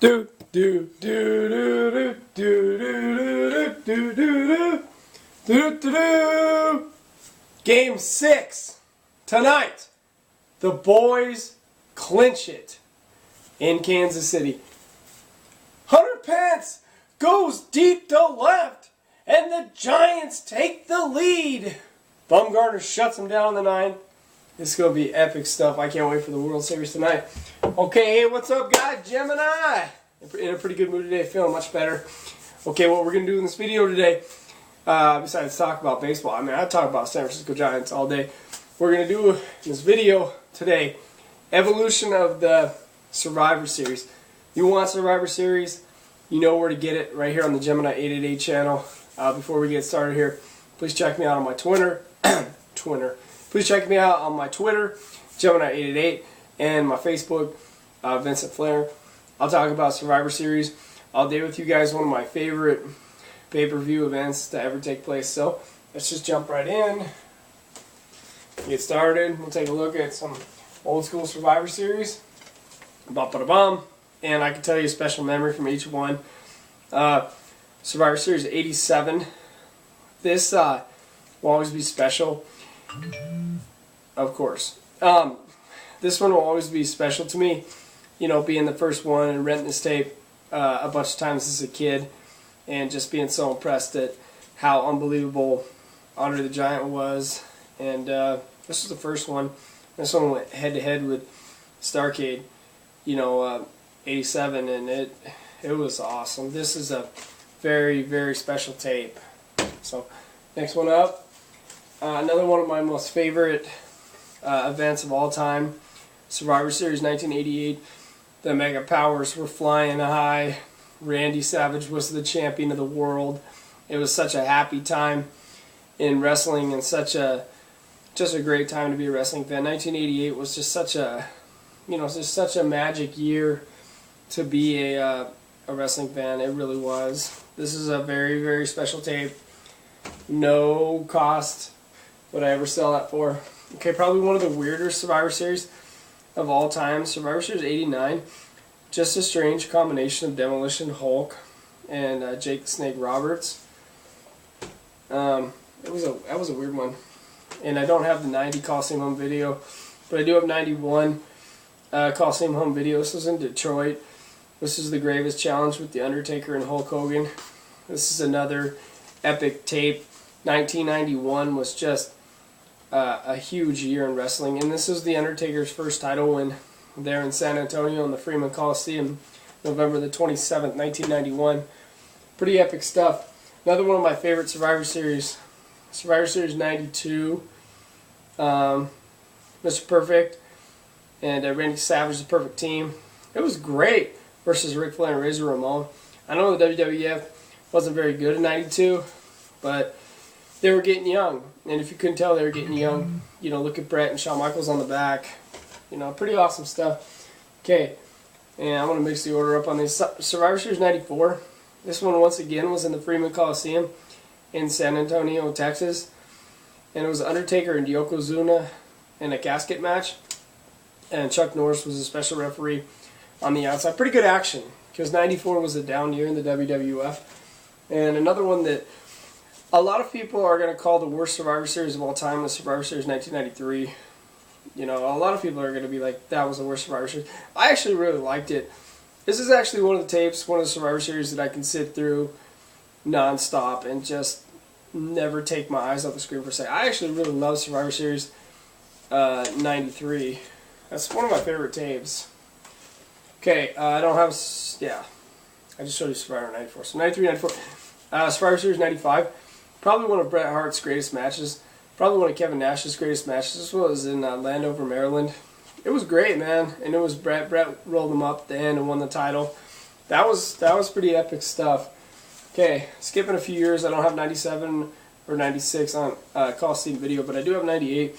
Do do do do do do do do do do do. Game 6 tonight. The boys clinch it in Kansas City. Hunter Pence goes deep to left, and the Giants take the lead. Bumgarner shuts them down in the 9. This is going to be epic stuff. I can't wait for the World Series tonight. Okay, hey, what's up, guys? Gemini. In a pretty good mood today, feeling much better. Okay, what we're going to do in this video today, besides talk about baseball, I talk about San Francisco Giants all day. We're going to do in this video today, evolution of the Survivor Series. You want Survivor Series, you know where to get it, right here on the Gemini 888 channel. Before we get started here, please check me out on my Twitter. Please check me out on my Twitter, Gemini888, and my Facebook, Vincent Flair. I'll talk about Survivor Series all day with you guys. One of my favorite pay-per-view events to ever take place. So let's just jump right in. Get started. We'll take a look at some old school Survivor Series. Ba-ba-da-bum. And I can tell you a special memory from each one. Survivor Series 87. This will always be special. Of course. This one will always be special to me. You know, being the first one and renting this tape a bunch of times as a kid, and just being so impressed at how unbelievable Andre the Giant was. And this was the first one. This one went head to head with Starrcade, 87, and it was awesome. This is a very, very special tape. So, next one up. Another one of my most favorite events of all time, Survivor Series 1988. The Mega Powers were flying high. Randy Savage was the champion of the world. It was such a happy time in wrestling, and just a great time to be a wrestling fan. 1988 was just such a, just such a magic year to be a wrestling fan. It really was. This is a very, very special tape. No cost would I ever sell that for. Okay, probably one of the weirder Survivor Series of all time. Survivor Series 89. Just a strange combination of Demolition Hulk and Jake the Snake Roberts. That was a weird one. And I don't have the 90 Coliseum home video, but I do have 91 Coliseum home video. This was in Detroit. This is the Gravest Challenge with The Undertaker and Hulk Hogan. This is another epic tape. 1991 was just a huge year in wrestling, and this is The Undertaker's first title win there in San Antonio in the Freeman Coliseum, November the 27th, 1991. Pretty epic stuff. Another one of my favorite Survivor Series, Survivor Series 92. Mr. Perfect and Randy Savage, the Perfect Team. It was great versus Ric Flair and Razor Ramon. I know the WWF wasn't very good in 92, but they were getting young, and if you couldn't tell, they were getting young. Look at Brett and Shawn Michaels on the back. Pretty awesome stuff. Okay, and I'm going to mix the order up on these. Survivor Series 94. This one, once again, was in the Freeman Coliseum in San Antonio, Texas. And it was Undertaker and Yokozuna in a casket match. And Chuck Norris was a special referee on the outside. Pretty good action, because 94 was a down year in the WWF. And another one that a lot of people are going to call the worst Survivor Series of all time is Survivor Series 1993. A lot of people are going to be like, that was the worst Survivor Series. I actually really liked it. This is actually one of the tapes, one of the Survivor Series that I can sit through non-stop and just never take my eyes off the screen for a second. I actually really love Survivor Series 93. That's one of my favorite tapes. Okay, I don't have, I just showed you Survivor 94. So 93, 94. Survivor Series 95. Probably one of Bret Hart's greatest matches. Probably one of Kevin Nash's greatest matches. This was in Landover, Maryland. It was great, man. And it was Bret. Bret rolled him up at the end and won the title. That was pretty epic stuff. Okay, skipping a few years. I don't have 97 or 96 on Coliseum video, but I do have 98.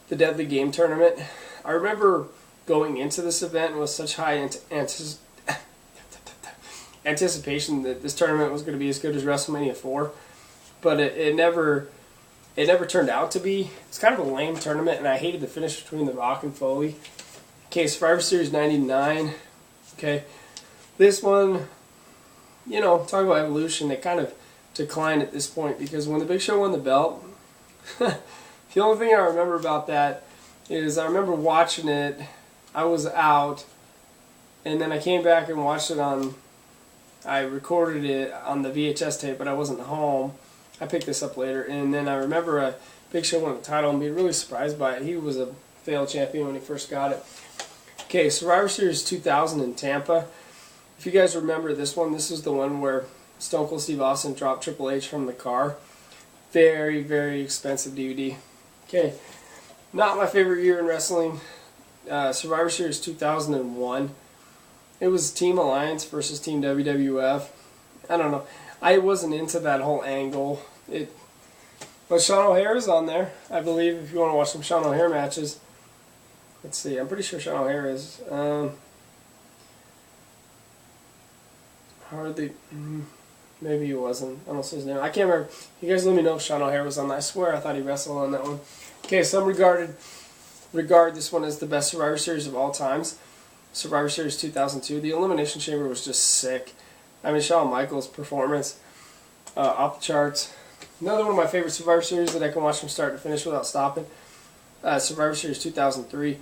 The Deadly Game Tournament. I remember going into this event with such high anticipation that this tournament was going to be as good as WrestleMania 4. But it never turned out to be. It's kind of a lame tournament, and I hated the finish between The Rock and Foley. Okay, Survivor Series 99. Okay, This one, you know, talk about evolution, they kind of declined at this point because when the Big Show won the belt, the only thing I remember about that is I remember watching it, I was out, and then I came back and watched it I recorded it on the VHS tape, but I wasn't home. I picked this up later, and then I remember Big Show won the title and being really surprised by it. He was a failed champion when he first got it. Okay, Survivor Series 2000 in Tampa. If you guys remember this one, this is the one where Stone Cold Steve Austin dropped Triple H from the car. Very, very expensive DVD. Okay, not my favorite year in wrestling. Survivor Series 2001. It was Team Alliance versus Team WWF. I don't know. I wasn't into that whole angle. But Sean O'Hare's on there, I believe, if you want to watch some Sean O'Hare matches. Let's see, I'm pretty sure Sean O'Hare is. Hardly. Maybe he wasn't. I don't see his name. I can't remember. You guys let me know if Sean O'Hare was on that. I swear I thought he wrestled on that one. Okay, some regard this one as the best Survivor Series of all times. Survivor Series 2002. The Elimination Chamber was just sick. I mean, Shawn Michaels' performance off the charts. Another one of my favorite Survivor Series that I can watch from start to finish without stopping. Survivor Series 2003.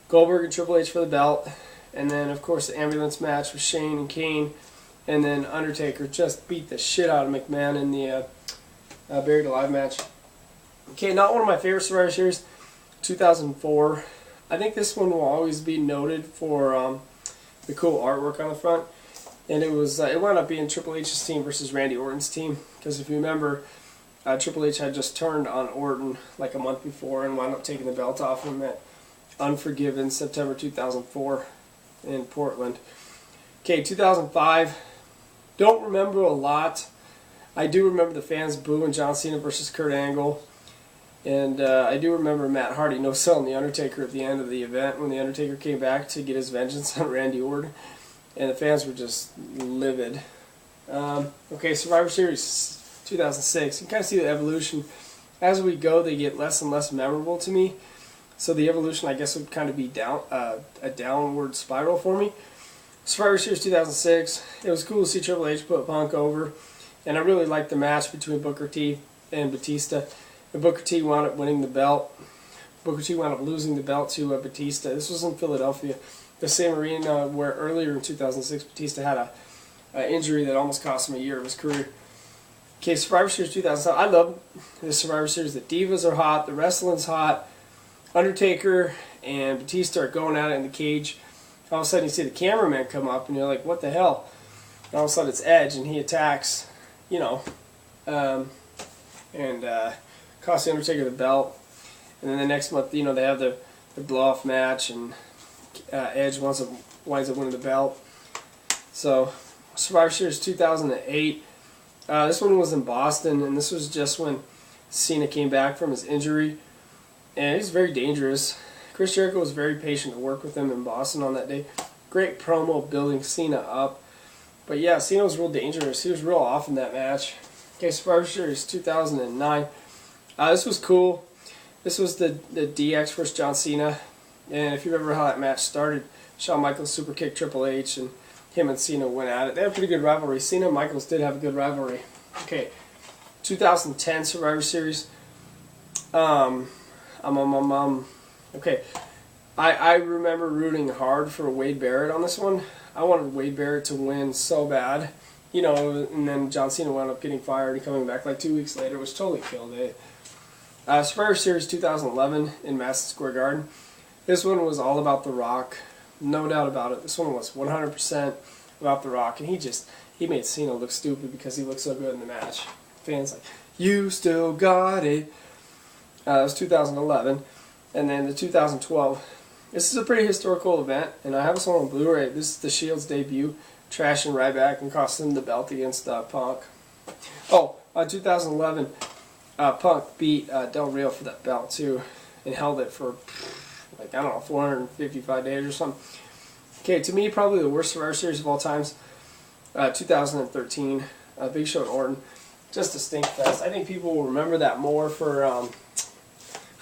Goldberg and Triple H for the belt. And then, of course, the ambulance match with Shane and Kane. And then Undertaker just beat the shit out of McMahon in the Buried Alive match. Okay, not one of my favorite Survivor Series. 2004. I think this one will always be noted for the cool artwork on the front. And it wound up being Triple H's team versus Randy Orton's team. Because if you remember, Triple H had just turned on Orton like a month before and wound up taking the belt off him at Unforgiven, September 2004 in Portland. Okay, 2005. Don't remember a lot. I do remember the fans booing John Cena versus Kurt Angle. And I do remember Matt Hardy no-selling The Undertaker at the end of the event when The Undertaker came back to get his vengeance on Randy Orton. And the fans were just livid. Okay, Survivor Series 2006. You can kind of see the evolution. As we go, they get less and less memorable to me. So the evolution, I guess, would kind of be a downward spiral for me. Survivor Series 2006. It was cool to see Triple H put Punk over. And I really liked the match between Booker T and Batista. And Booker T wound up winning the belt. Booker T wound up losing the belt to Batista. This was in Philadelphia, the same arena where earlier in 2006 Batista had an injury that almost cost him a year of his career. Okay, Survivor Series 2007. I love this Survivor Series. The Divas are hot. The wrestling's hot. Undertaker and Batista are going at it in the cage. All of a sudden you see the cameraman come up and you're like, what the hell? And all of a sudden it's Edge and he attacks, you know, and costs the Undertaker the belt. And then the next month, you know, they have the blow-off match and Edge winds up winning the belt. So, Survivor Series 2008. This one was in Boston, and this was just when Cena came back from his injury. And he's very dangerous. Chris Jericho was very patient to work with him in Boston on that day. Great promo building Cena up. But yeah, Cena was real dangerous. He was real off in that match. Okay, Survivor Series 2009. This was cool. This was the DX versus John Cena. And if you remember how that match started, Shawn Michaels super kicked Triple H and him and Cena went at it. They had a pretty good rivalry. Cena and Michaels did have a good rivalry. Okay, 2010 Survivor Series. Okay, I remember rooting hard for Wade Barrett on this one. I wanted Wade Barrett to win so bad. You know, and then John Cena wound up getting fired and coming back like 2 weeks later, which totally killed it. Survivor Series 2011 in Madison Square Garden. This one was all about The Rock. No doubt about it. This one was 100% about The Rock. And he made Cena look stupid because he looked so good in the match. Fans like, you still got it. It was 2011. And then the 2012. This is a pretty historical event. And I have this one on Blu-ray. This is the Shield's debut. Trashing Ryback and costing the belt against Punk. Oh, 2011. Punk beat Del Rio for that belt too, and held it for, like, I don't know, 455 days or something. Okay, to me, probably the worst Survivor Series of all times, 2013, Big Show and Orton. Just a stink fest. I think people will remember that more for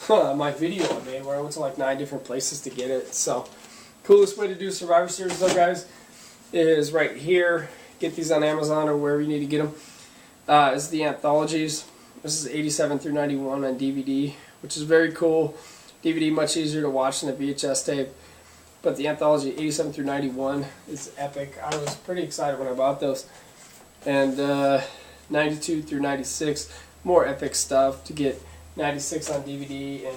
my video I made where I went to like 9 different places to get it. So, coolest way to do Survivor Series though, guys. is right here. Get these on Amazon or wherever you need to get them. Is the anthologies. This is 87 through 91 on DVD, which is very cool. DVD much easier to watch than a VHS tape. But the anthology 87 through 91 is epic. I was pretty excited when I bought those. And 92 through 96, more epic stuff. To get 96 on DVD,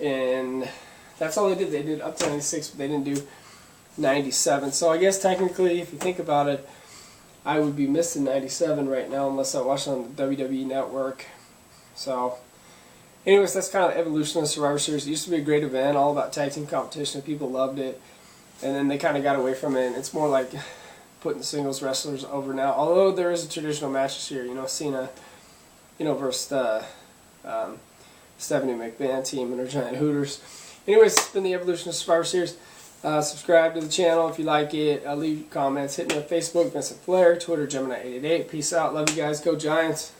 and that's all they did. They did up to 96, but they didn't do 97. So I guess technically, if you think about it, I would be missing 97 right now unless I watch it on the WWE Network. So, anyways, that's kind of the evolution of the Survivor Series. It used to be a great event, all about tag team competition. People loved it, and then they kind of got away from it. And it's more like putting singles wrestlers over now. Although there is a traditional match this year, Cena, versus Stephanie McMahon team and her Giant Hooters. Anyways, it's been the evolution of Survivor Series. Subscribe to the channel if you like it. Leave comments. Hit me on Facebook, Vincent Flair. Twitter, Gemini888. Peace out. Love you guys. Go Giants.